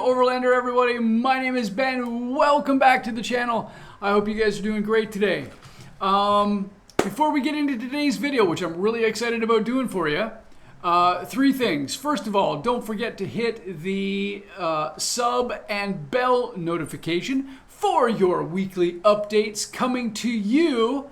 Overlander, everybody. My name is Ben. Welcome back to the channel. I hope you guys are doing great today. Before we get into today's video, which I'm really excited about doing for you, three things. First of all, don't forget to hit the sub and bell notification for your weekly updates coming to you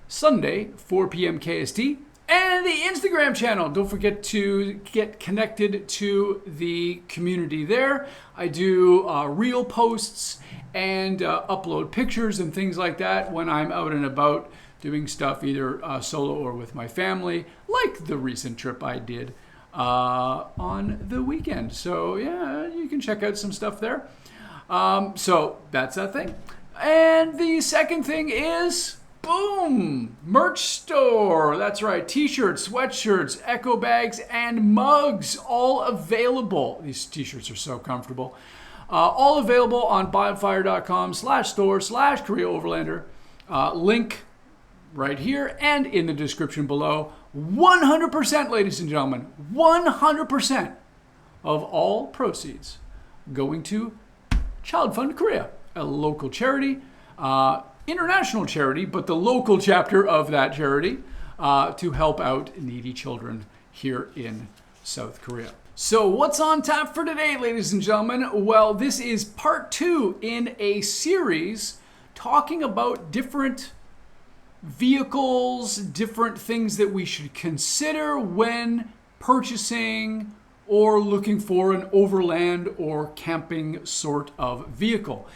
Sunday, 4 p.m. KST. And the Instagram channel. Don't forget to get connected to the community there. I do reel posts and upload pictures and things like that when I'm out and about doing stuff either solo or with my family, like the recent trip I did on the weekend. So yeah, you can check out some stuff there. So that's that thing. And the second thing is, boom! Merch store. That's right. T-shirts, sweatshirts, echo bags, and mugs. All available. These t-shirts are so comfortable. All available on bonfire.com/store/Korea Overlander. Link right here and in the description below. 100%, ladies and gentlemen, 100% of all proceeds going to Child Fund Korea, a local charity. International charity, but the local chapter of that charity to help out needy children here in South Korea. So what's on tap for today, ladies and gentlemen? Well, this is part 2 in a series talking about different vehicles, different things that we should consider when purchasing or looking for an overland or camping sort of vehicle.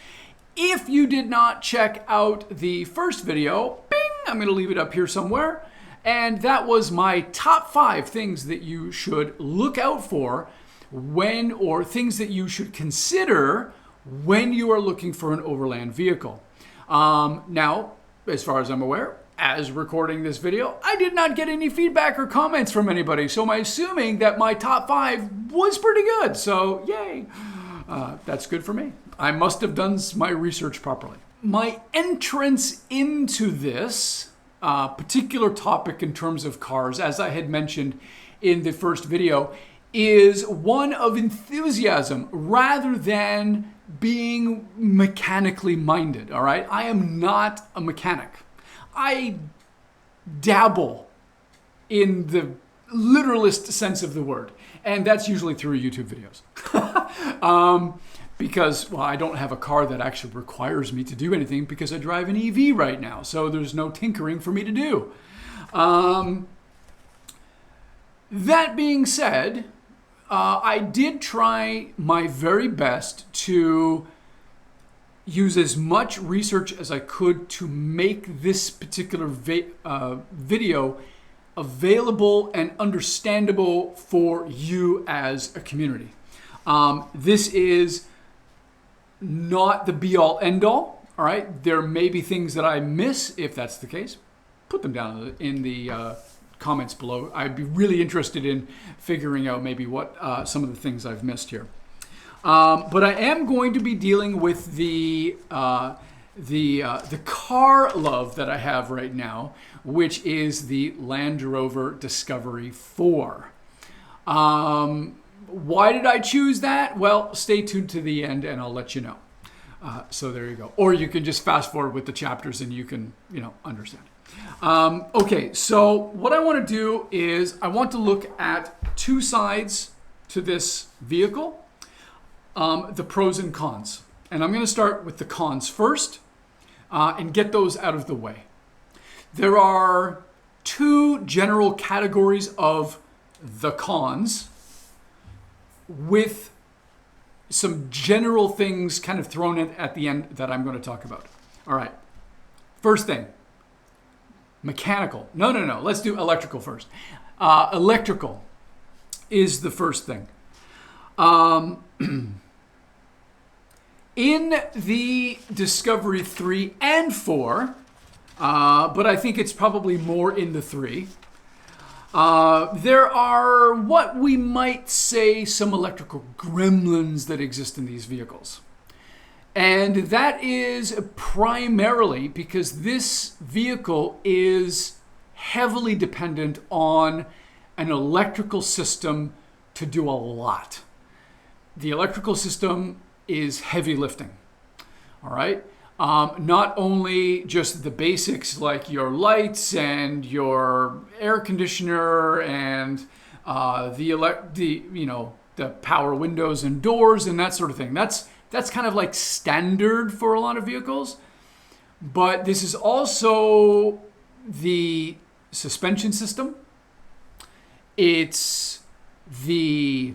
If you did not check out the first video, bing, I'm going to leave it up here somewhere. And that was my top 5 things that you should look out for when, or things that you should consider when you are looking for an overland vehicle. Now, as far as I'm aware, as recording this video, I did not get any feedback or comments from anybody. So I'm assuming that my top 5 was pretty good. So yay. That's good for me. I must have done my research properly. My entrance into this particular topic in terms of cars, as I had mentioned in the first video, is one of enthusiasm rather than being mechanically minded, all right? I am not a mechanic. I dabble in the literalist sense of the word, and that's usually through YouTube videos. Because, well, I don't have a car that actually requires me to do anything because I drive an EV right now. So there's no tinkering for me to do. That being said, I did try my very best to use as much research as I could to make this particular video available and understandable for you as a community. This is not the be-all, end-all, all right? There may be things that I miss. If that's the case, put them down in the comments below. I'd be really interested in figuring out maybe what some of the things I've missed here. But I am going to be dealing with the car love that I have right now, which is the Land Rover Discovery 4. Why did I choose that? Well, stay tuned to the end and I'll let you know. So there you go. Or you can just fast forward with the chapters and you can, understand. Okay, so what I want to do is I want to look at two sides to this vehicle, the pros and cons. And I'm going to start with the cons first and get those out of the way. There are two general categories of the cons with some general things kind of thrown in at the end that I'm going to talk about. All right. First thing, mechanical. No. Let's do electrical first. Electrical is the first thing. In the Discovery 3 and 4, but I think it's probably more in the 3, there are what we might say some electrical gremlins that exist in these vehicles. And that is primarily because this vehicle is heavily dependent on an electrical system to do a lot. The electrical system is heavy lifting, all right? Not only just the basics like your lights and your air conditioner and the power windows and doors and that sort of thing. That's kind of like standard for a lot of vehicles. But this is also the suspension system. It's the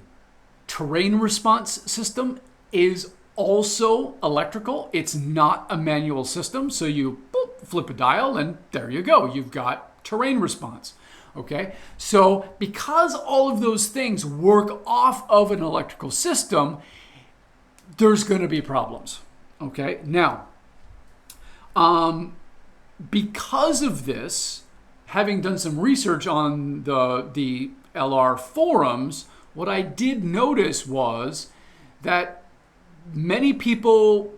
terrain response system is also electrical. It's not a manual system. So you flip a dial and there you go. You've got terrain response. Okay. So because all of those things work off of an electrical system, there's going to be problems. Okay. Now, because of this, having done some research on the LR forums, what I did notice was that many people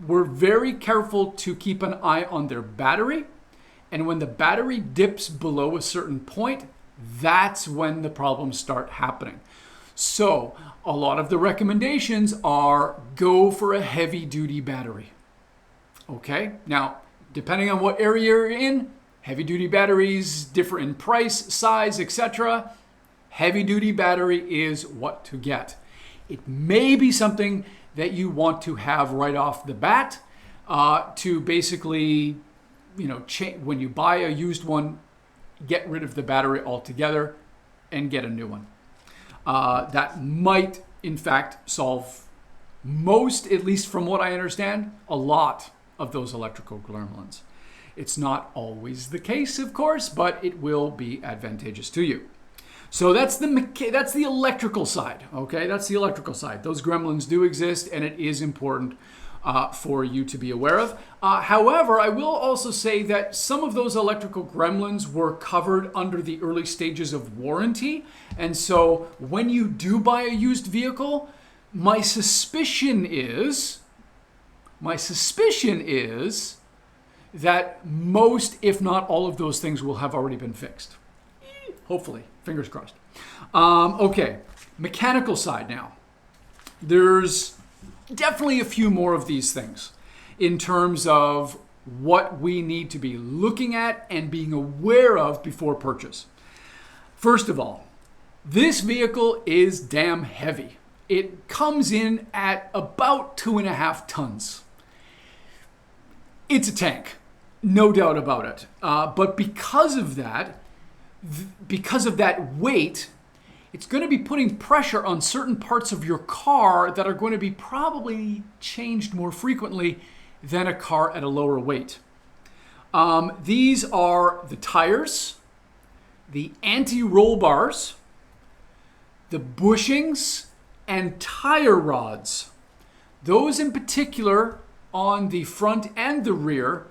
were very careful to keep an eye on their battery. And when the battery dips below a certain point, that's when the problems start happening. So a lot of the recommendations are go for a heavy duty battery. Okay. Now, depending on what area you're in, heavy duty batteries differ in price, size, etc. Heavy duty battery is what to get. It may be something that you want to have right off the bat to basically, when you buy a used one, get rid of the battery altogether and get a new one. That might, in fact, solve most, at least from what I understand, a lot of those electrical gremlins. It's not always the case, of course, but it will be advantageous to you. So that's the electrical side, okay? That's the electrical side. Those gremlins do exist, and it is important for you to be aware of. However, I will also say that some of those electrical gremlins were covered under the early stages of warranty. And so when you do buy a used vehicle, my suspicion is that most, if not all of those things will have already been fixed. Hopefully, fingers crossed. Okay, mechanical side now. There's definitely a few more of these things in terms of what we need to be looking at and being aware of before purchase. First of all, this vehicle is damn heavy. It comes in at about 2.5 tons. It's a tank, no doubt about it. But because of that weight, it's going to be putting pressure on certain parts of your car that are going to be probably changed more frequently than a car at a lower weight. These are the tires, the anti-roll bars, the bushings, and tire rods. Those in particular on the front and the rear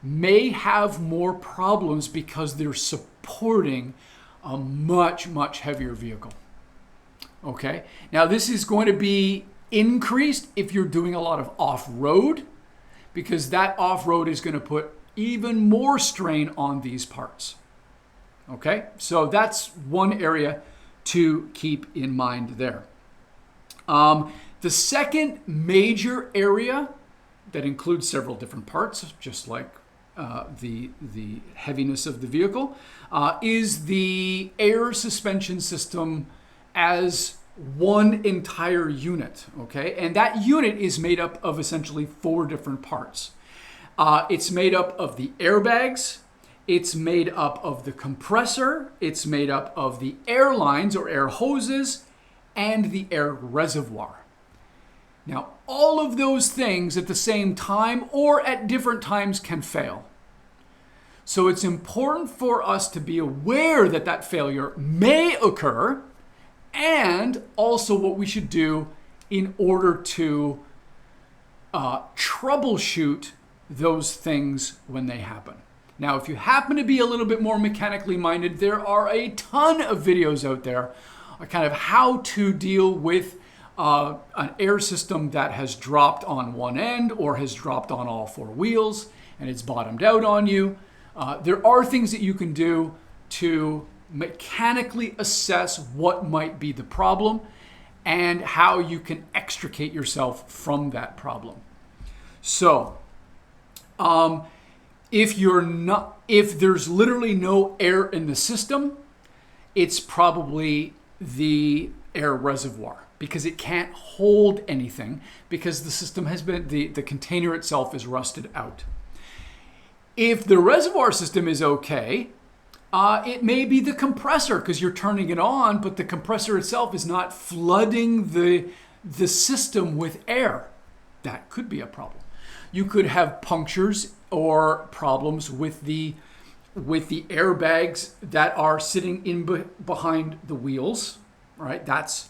may have more problems because they're supporting a much, much heavier vehicle. Okay, now this is going to be increased if you're doing a lot of off-road, because that off-road is going to put even more strain on these parts. Okay, so that's one area to keep in mind there. The second major area that includes several different parts, just like the heaviness of the vehicle, is the air suspension system as one entire unit, okay? And that unit is made up of essentially 4 different parts. It's made up of the airbags, it's made up of the compressor, it's made up of the air lines or air hoses, and the air reservoir. Now, all of those things at the same time or at different times can fail. So it's important for us to be aware that that failure may occur, and also what we should do in order to troubleshoot those things when they happen. Now, if you happen to be a little bit more mechanically minded, there are a ton of videos out there on kind of how to deal with an air system that has dropped on one end or has dropped on all 4 wheels and it's bottomed out on you. There are things that you can do to mechanically assess what might be the problem and how you can extricate yourself from that problem. So, if there's literally no air in the system, it's probably the air reservoir because it can't hold anything because the system has been, the container itself is rusted out. If the reservoir system is okay, it may be the compressor because you're turning it on, but the compressor itself is not flooding the system with air. That could be a problem. You could have punctures or problems with the airbags that are sitting in behind the wheels, right? That's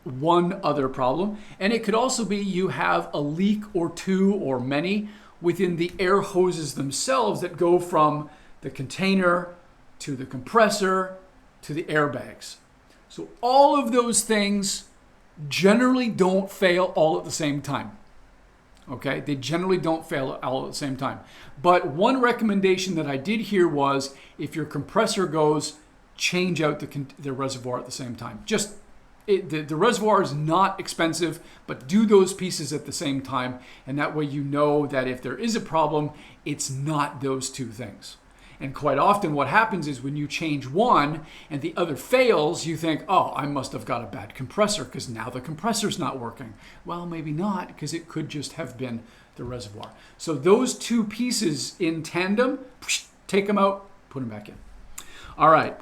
one other problem. And it could also be you have a leak or 2 or many within the air hoses themselves that go from the container to the compressor to the airbags. So all of those things generally don't fail all at the same time. Okay, they generally don't fail all at the same time. But one recommendation that I did hear was if your compressor goes, change out the reservoir at the same time. The reservoir is not expensive, but do those pieces at the same time. And that way you know that if there is a problem, it's not those 2 things. And quite often what happens is when you change one and the other fails, you think, oh, I must have got a bad compressor because now the compressor's not working. Well, maybe not, because it could just have been the reservoir. So those 2 pieces in tandem, take them out, put them back in. All right.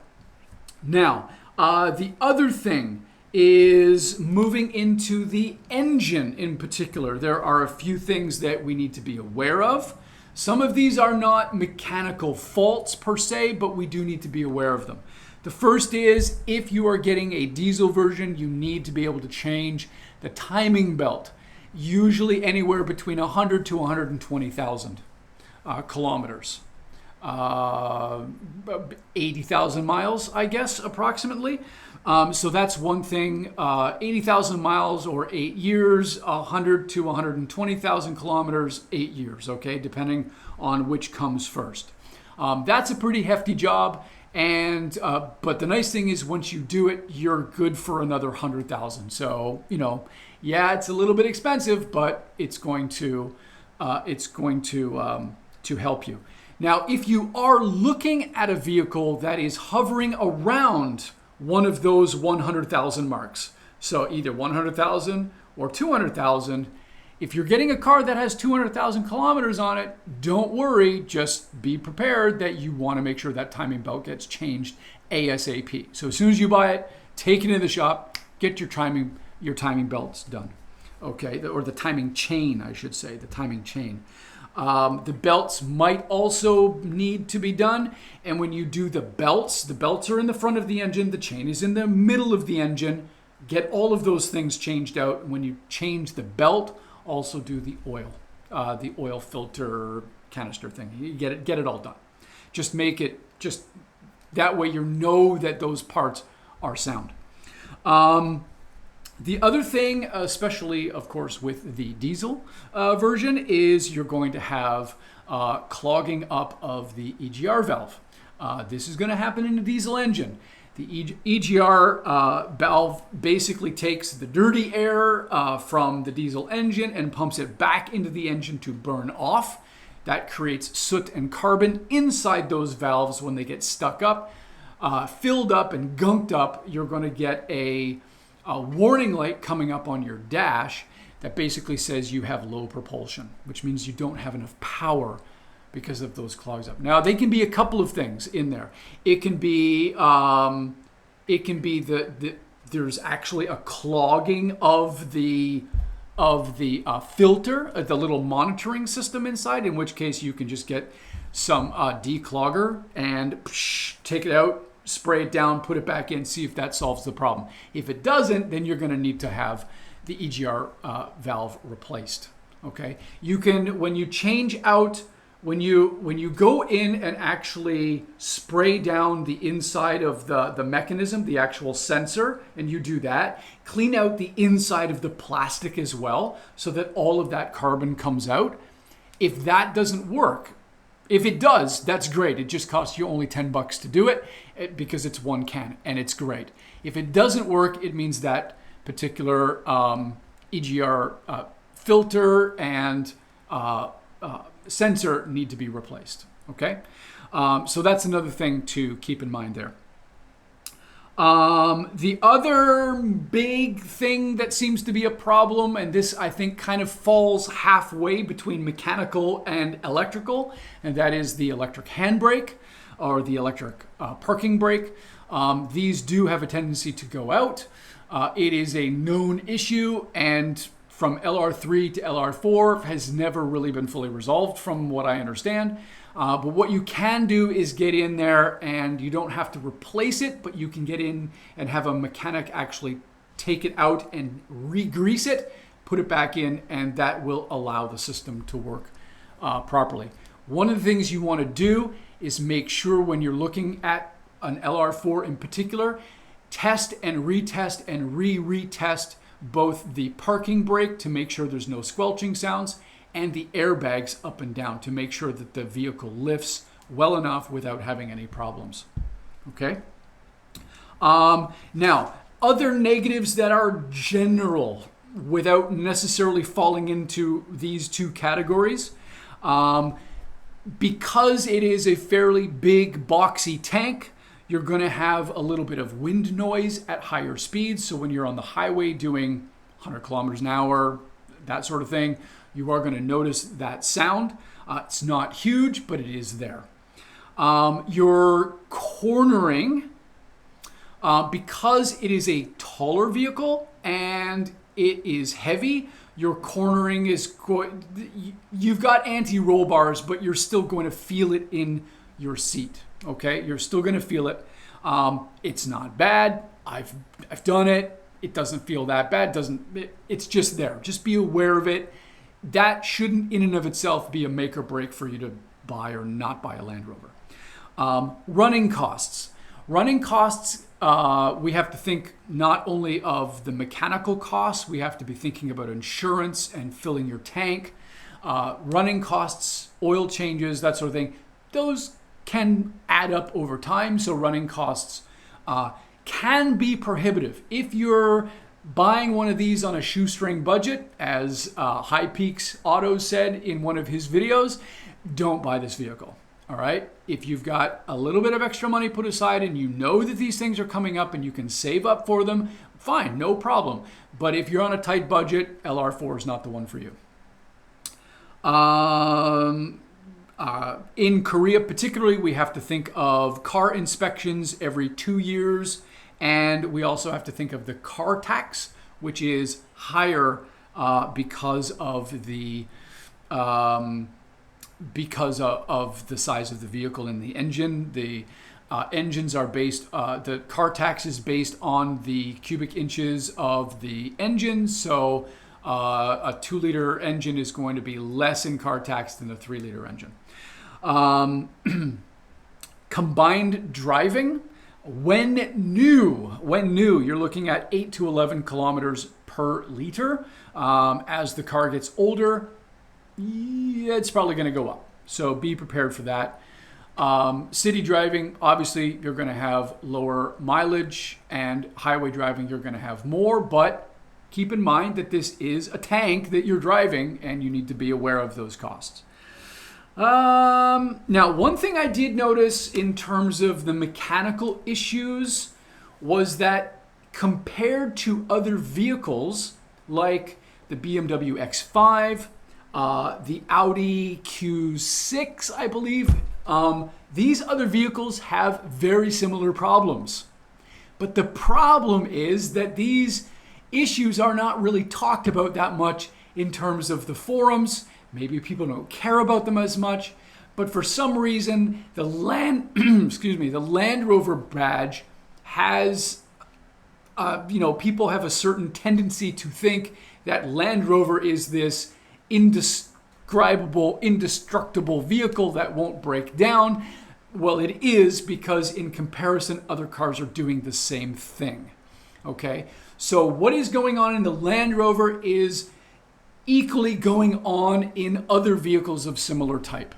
Now, the other thing is moving into the engine in particular. There are a few things that we need to be aware of. Some of these are not mechanical faults per se, but we do need to be aware of them. The first is if you are getting a diesel version, you need to be able to change the timing belt, usually anywhere between 100 to 120,000 kilometers. 80,000 miles, I guess, approximately. So that's one thing, 80,000 miles or 8 years, 100 to 120,000 kilometers, 8 years, okay, depending on which comes first. That's a pretty hefty job, and but the nice thing is once you do it, you're good for another 100,000. So, yeah, it's a little bit expensive, but it's going to help you. Now, if you are looking at a vehicle that is hovering around one of those 100,000 marks, so either 100,000 or 200,000, if you're getting a car that has 200,000 kilometers on it, don't worry, just be prepared that you want to make sure that timing belt gets changed ASAP. So as soon as you buy it, take it in the shop, get your timing belts done, okay, or the timing chain, I should say, the timing chain. The belts might also need to be done. And when you do the belts are in the front of the engine. The chain is in the middle of the engine. Get all of those things changed out. And when you change the belt, also do the oil filter canister thing. You get it all done. Just make it, that way you know that those parts are sound. The other thing, especially, of course, with the diesel version, is you're going to have clogging up of the EGR valve. This is going to happen in a diesel engine. The EGR valve basically takes the dirty air from the diesel engine and pumps it back into the engine to burn off. That creates soot and carbon inside those valves. When they get stuck up, filled up and gunked up, you're going to get a a warning light coming up on your dash that basically says you have low propulsion, which means you don't have enough power because of those clogs up. Now, they can be a couple of things in there. It can be there's actually a clogging of the filter, the little monitoring system inside, in which case you can just get some declogger and take it out, spray it down, put it back in, see if that solves the problem. If it doesn't, then you're going to need to have the EGR valve replaced. Okay, you can, when you change out, when you go in and actually spray down the inside of the mechanism, the actual sensor, and you do that, clean out the inside of the plastic as well, so that all of that carbon comes out. If that doesn't work, if it does, that's great. It just costs you only $10 to do it because it's one can, and it's great. If it doesn't work, it means that particular EGR filter and sensor need to be replaced. Okay, so that's another thing to keep in mind there. The other big thing that seems to be a problem, and this I think kind of falls halfway between mechanical and electrical, and that is the electric handbrake or the electric parking brake. These do have a tendency to go out. It is a known issue, and from LR3 to LR4 has never really been fully resolved from what I understand. But what you can do is get in there, and you don't have to replace it, but you can get in and have a mechanic actually take it out and re-grease it, put it back in, and that will allow the system to work properly. One of the things you want to do is make sure when you're looking at an LR4 in particular, test and retest and retest both the parking brake to make sure there's no squelching sounds, and the airbags up and down to make sure that the vehicle lifts well enough without having any problems. Okay. Now, other negatives that are general without necessarily falling into these two categories. Because it is a fairly big, boxy tank, you're going to have a little bit of wind noise at higher speeds. So when you're on the highway doing 100 kilometers an hour, that sort of thing, you are going to notice that sound. It's not huge, but it is there. Your cornering, because it is a taller vehicle and it is heavy, your cornering is you've got anti-roll bars, but you're still going to feel it in your seat. Okay, you're still going to feel it. It's not bad. I've done it. It doesn't feel that bad. It's just there. Just be aware of it. That shouldn't in and of itself be a make or break for you to buy or not buy a Land Rover. Running costs. Running costs, we have to think not only of the mechanical costs, we have to be thinking about insurance and filling your tank. Running costs, oil changes, that sort of thing. Those can add up over time, so running costs can be prohibitive. If you're buying one of these on a shoestring budget, as High Peaks Auto said in one of his videos, don't buy this vehicle. All right? If you've got a little bit of extra money put aside and you know that these things are coming up and you can save up for them, fine, no problem. But if you're on a tight budget, LR4 is not the one for you. In Korea particularly, we have to think of car inspections every 2 years, and we also have to think of the car tax, which is higher because of the size of the vehicle and the engine. The engines are based, the car tax is based on the cubic inches of the engine, so a 2-liter engine is going to be less in car tax than a 3-liter engine. Combined driving, when new, you're looking at 8 to 11 kilometers per liter. As the car gets older, it's probably going to go up. So be prepared for that. City driving, obviously, you're going to have lower mileage, and highway driving, you're going to have more, but keep in mind that this is a tank that you're driving, and you need to be aware of those costs. Now, one thing I did notice in terms of the mechanical issues was that compared to other vehicles like the BMW X5, the Audi Q6, I believe, these other vehicles have very similar problems. But the problem is that these issues are not really talked about that much in terms of the forums. Maybe people don't care about them as much. But for some reason, the Land Rover badge has, people have a certain tendency to think that Land Rover is this indescribable, indestructible vehicle that won't break down. Well, it is, because in comparison, other cars are doing the same thing. Okay, so what is going on in the Land Rover is equally going on in other vehicles of similar type.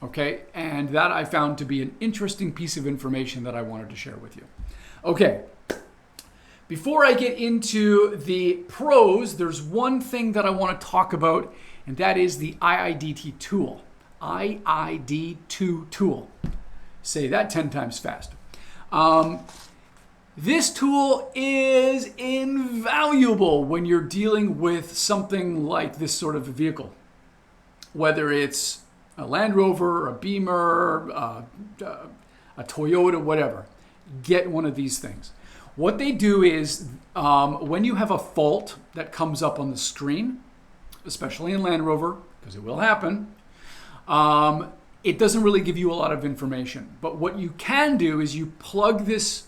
Okay, and that I found to be an interesting piece of information that I wanted to share with you. Okay, before I get into the pros, there's one thing that I want to talk about, and that is the IID tool. IID tool. Say that 10 times fast. This tool is invaluable when you're dealing with something like this sort of a vehicle, whether it's a Land Rover, a Beamer, a Toyota, whatever. Get one of these things. What they do is when you have a fault that comes up on the screen, especially in Land Rover, because it will happen, it doesn't really give you a lot of information. But what you can do is you plug this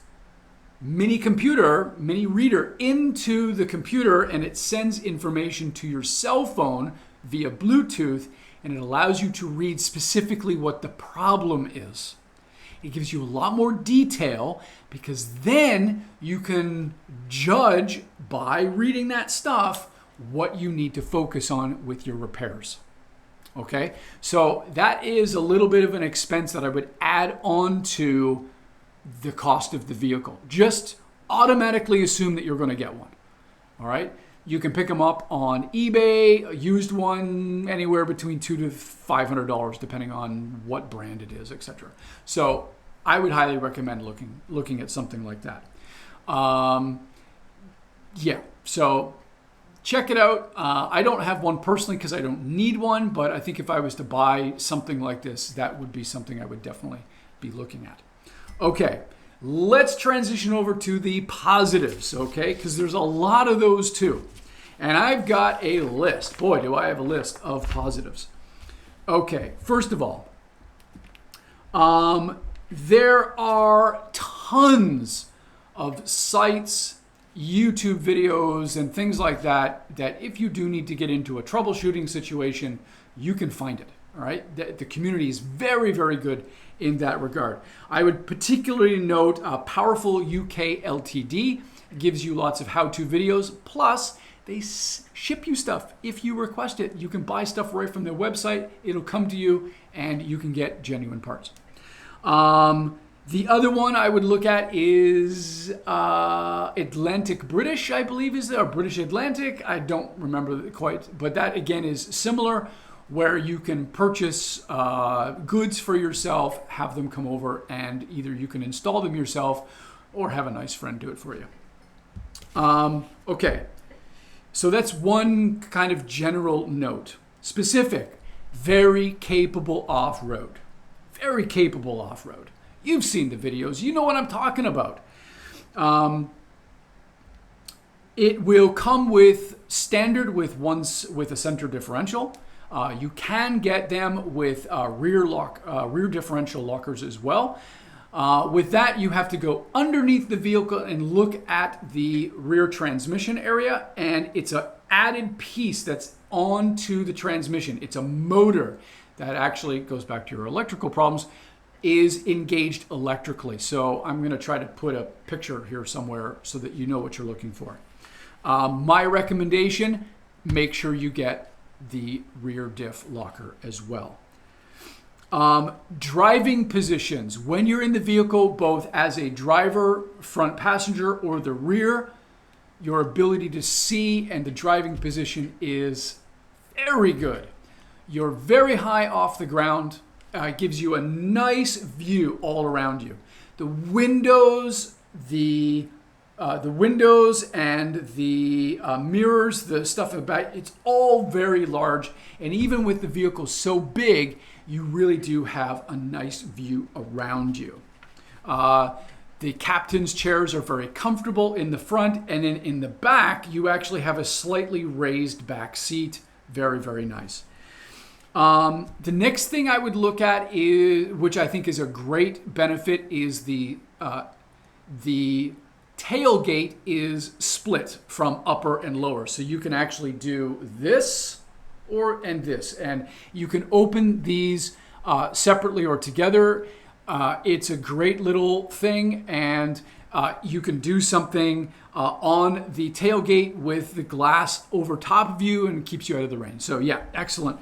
mini reader into the computer, and it sends information to your cell phone via Bluetooth, and it allows you to read specifically what the problem is. It gives you a lot more detail, because then you can judge by reading that stuff what you need to focus on with your repairs. Okay, so that is a little bit of an expense that I would add on to the cost of the vehicle. Just automatically assume that you're going to get one. All right, you can pick them up on eBay, a used one, anywhere between $200 to $500, depending on what brand it is, etc. So I would highly recommend looking at something like that. So check it out. I don't have one personally because I don't need one, but I think if I was to buy something like this, that would be something I would definitely be looking at. Okay, let's transition over to the positives, okay? Because there's a lot of those too. And I've got a list. Boy, do I have a list of positives. Okay, first of all, there are tons of sites, YouTube videos, and things like that if you do need to get into a troubleshooting situation, you can find it. All right, the community is very, very good in that regard. I would particularly note Powerful UK Ltd. gives you lots of how-to videos. Plus, they ship you stuff if you request it. You can buy stuff right from their website. It'll come to you, and you can get genuine parts. The other one I would look at is Atlantic British, I believe is there, or British Atlantic. I don't remember quite, but that again is similar, where you can purchase goods for yourself, have them come over, and either you can install them yourself or have a nice friend do it for you. Okay, so that's one kind of general note. Specific, very capable off-road. Very capable off-road. You've seen the videos. You know what I'm talking about. It will come with standard with a center differential. You can get them with rear differential lockers as well. With that, you have to go underneath the vehicle and look at the rear transmission area, and it's an added piece that's onto the transmission. It's a motor that actually goes back to your electrical problems, is engaged electrically. So I'm going to try to put a picture here somewhere so that you know what you're looking for. My recommendation, make sure you get the rear diff locker as well. Driving positions. When you're in the vehicle, both as a driver, front passenger, or the rear, your ability to see and the driving position is very good. You're very high off the ground. Gives you a nice view all around you. The windows, the the windows and the mirrors, the stuff in the back, it's all very large. And even with the vehicle so big, you really do have a nice view around you. The captain's chairs are very comfortable in the front, and then in the back, you actually have a slightly raised back seat. Very, very nice. The next thing I would look at is, which I think is a great benefit, is the tailgate is split from upper and lower. So you can actually do this and this, and you can open these separately or together. It's a great little thing, and you can do something on the tailgate with the glass over top of you, and it keeps you out of the rain. So yeah, excellent.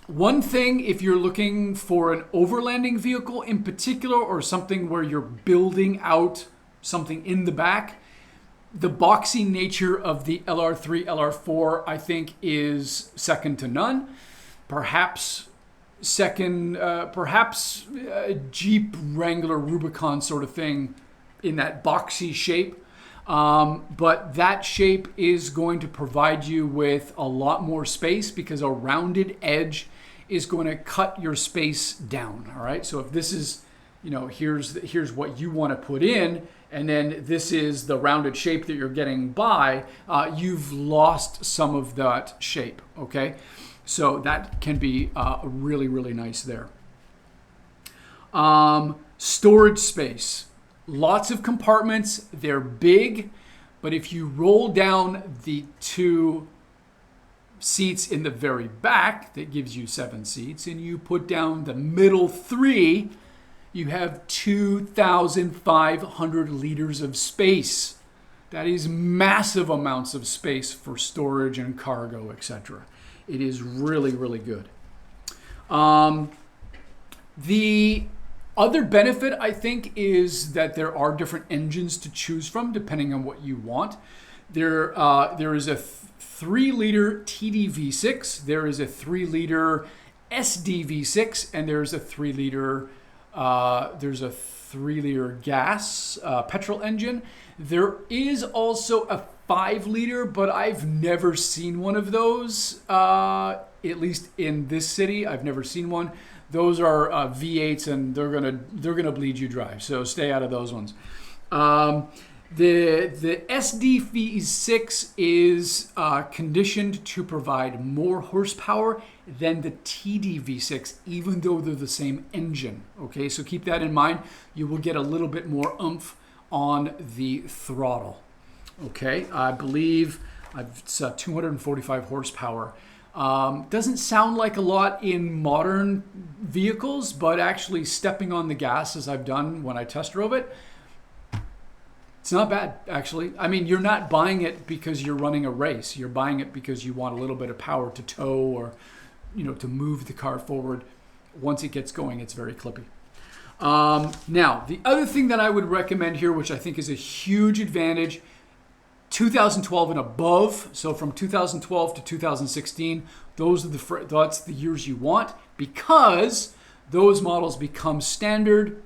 One thing, if you're looking for an overlanding vehicle in particular, or something where you're building out something in the back, the boxy nature of the LR3, LR4, I think is second to none. Perhaps Jeep Wrangler Rubicon sort of thing in that boxy shape. But that shape is going to provide you with a lot more space, because a rounded edge is going to cut your space down. All right. So if this is, here's what you want to put in, and then this is the rounded shape that you're getting by, you've lost some of that shape. Okay. So that can be really, really nice there. Storage space. Lots of compartments. They're big, but if you roll down the 2 seats in the very back, that gives you 7 seats, and you put down the middle 3, you have 2,500 liters of space. That is massive amounts of space for storage and cargo, etc. It is really, really good. The other benefit, I think, is that there are different engines to choose from depending on what you want. There is a 3-liter TDV6, there is a 3-liter SDV6, and there's a 3-liter gas petrol engine. There is also a 5-liter, but I've never seen one of those. At least in this city, I've never seen one. Those are V8s, and they're gonna bleed you dry. So stay out of those ones. The SDV6 is conditioned to provide more horsepower than the TDV6, even though they're the same engine. Okay, so keep that in mind. You will get a little bit more oomph on the throttle. Okay, I believe it's 245 horsepower. Doesn't sound like a lot in modern vehicles, but actually stepping on the gas, as I've done when I test drove it, it's not bad, actually. I mean, you're not buying it because you're running a race. You're buying it because you want a little bit of power to tow, or to move the car forward. Once it gets going, it's very clippy. Now, the other thing that I would recommend here, which I think is a huge advantage, 2012 and above, so from 2012 to 2016, that's the years you want, because those models come standard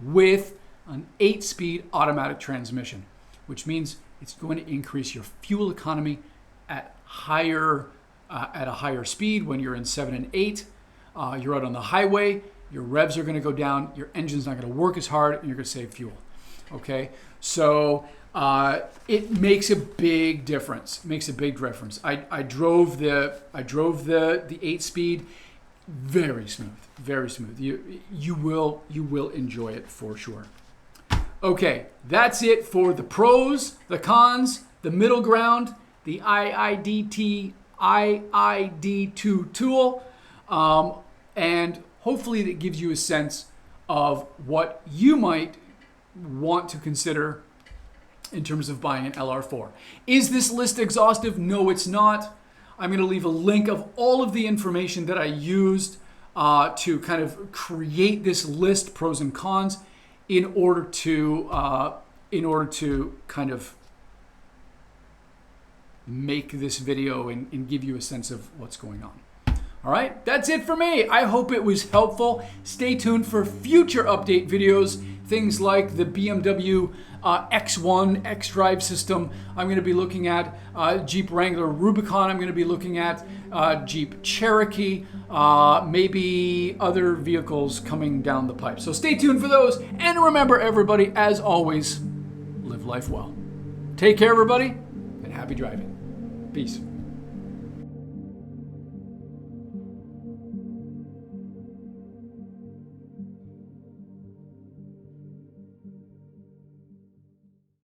with an 8-speed automatic transmission, which means it's going to increase your fuel economy at a higher speed. When you're in 7 and 8, you're out on the highway, your revs are going to go down, your engine's not going to work as hard, and you're going to save fuel. Okay, so it makes a big difference. It makes a big difference. I drove the 8-speed, very smooth, very smooth. You will enjoy it for sure. Okay, that's it for the pros, the cons, the middle ground, the IID Tool, and hopefully that gives you a sense of what you might want to consider in terms of buying an LR4. Is this list exhaustive? No, it's not. I'm going to leave a link of all of the information that I used to kind of create this list, pros and cons, in order to kind of make this video and give you a sense of what's going on. All right, that's it for me. I hope it was helpful. Stay tuned for future update videos, things like the BMW X1 X-Drive system. I'm going to be looking at Jeep Wrangler Rubicon. I'm going to be looking at Jeep Cherokee, maybe other vehicles coming down the pipe. So stay tuned for those. And remember, everybody, as always, live life well. Take care, everybody, and happy driving. Peace.